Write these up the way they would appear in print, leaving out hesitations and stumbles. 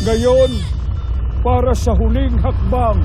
Ngayon, para sa huling hakbang.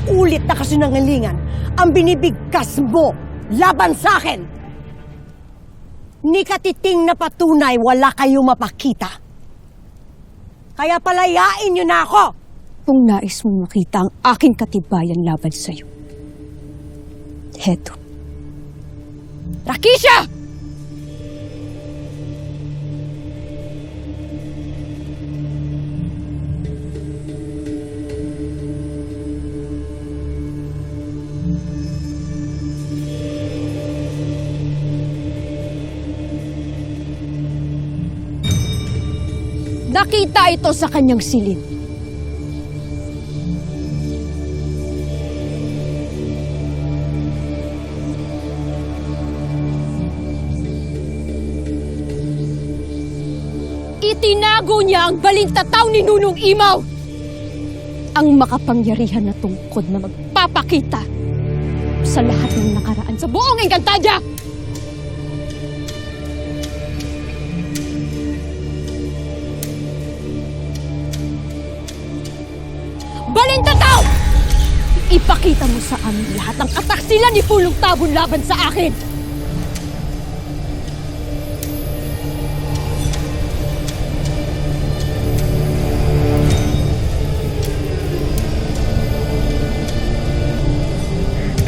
Ulit na kasinungalingan ang binibigkas mo laban sa akin. Ni katiting na patunay wala kayo mapakita. Kaya palayain niyo na ako. Kung nais mong makita ang aking katibayan laban sa'yo. Heto. Rakisha! Nakita ito sa kanyang silid. Itinago niya ang balintataw ni Nunong Imaw! Ang makapangyarihan na tungkod na magpapakita sa lahat ng nakaraan sa buong Encantadia! Balintataw! Ipakita mo sa amin lahat ng kataksilan ni Pulong Tabon laban sa akin!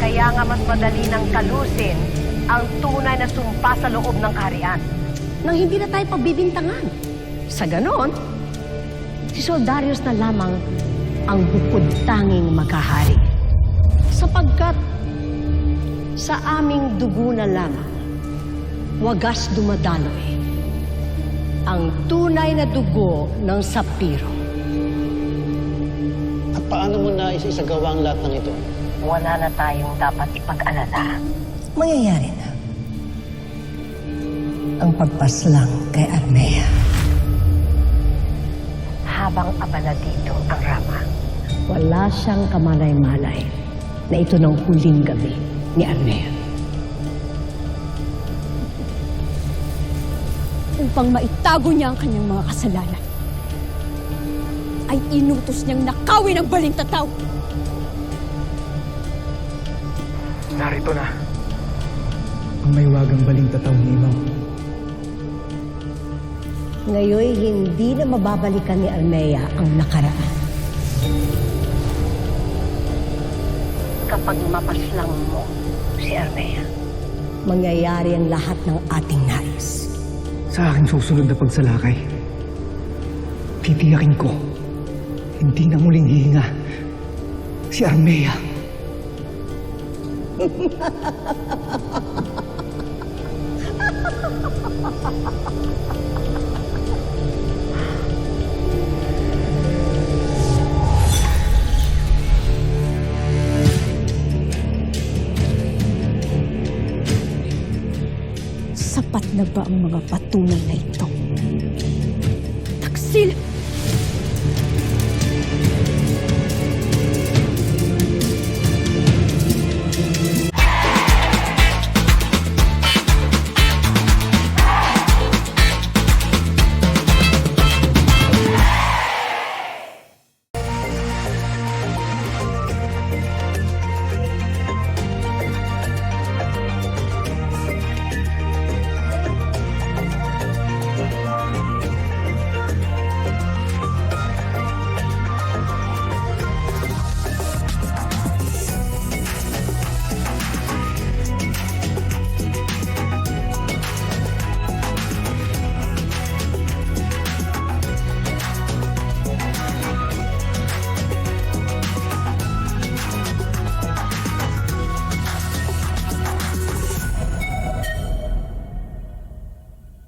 Kaya nga mas madali nang kalusin ang tunay na sumpa sa loob ng kaharian nang hindi na tayo pagbibintangan. Sa ganon, si Soldarius na lamang ang bukod tanging makahari. Sapagkat sa aming dugo na lamang, wagas dumadaloy ang tunay na dugo ng sapiro. At paano mo na isisagawa ang lahat ng ito? Wala na tayong dapat ipag-alala. Mangyayari na ang pagpaslang kay Armea. Habang abala dito ang Rama, wala siyang kamalay-malay na ito ng huling gabi ni Armea. Upang maitago niya ang kanyang mga kasalanan, ay inutos niyang nakawin ang balintataw! Narito na ang may wagang balintataw ni Imaw. Ngayon, hindi na mababalikan ni Armea ang nakaraan. Kapag mapaslang mo si Armea, mangyayari ang lahat ng ating nais. Sa aking susunod na pagsalakay, titiyakin ko, hindi na muling hihinga si Armea. Sapat na ba ang mga patunay na ito? Taksil!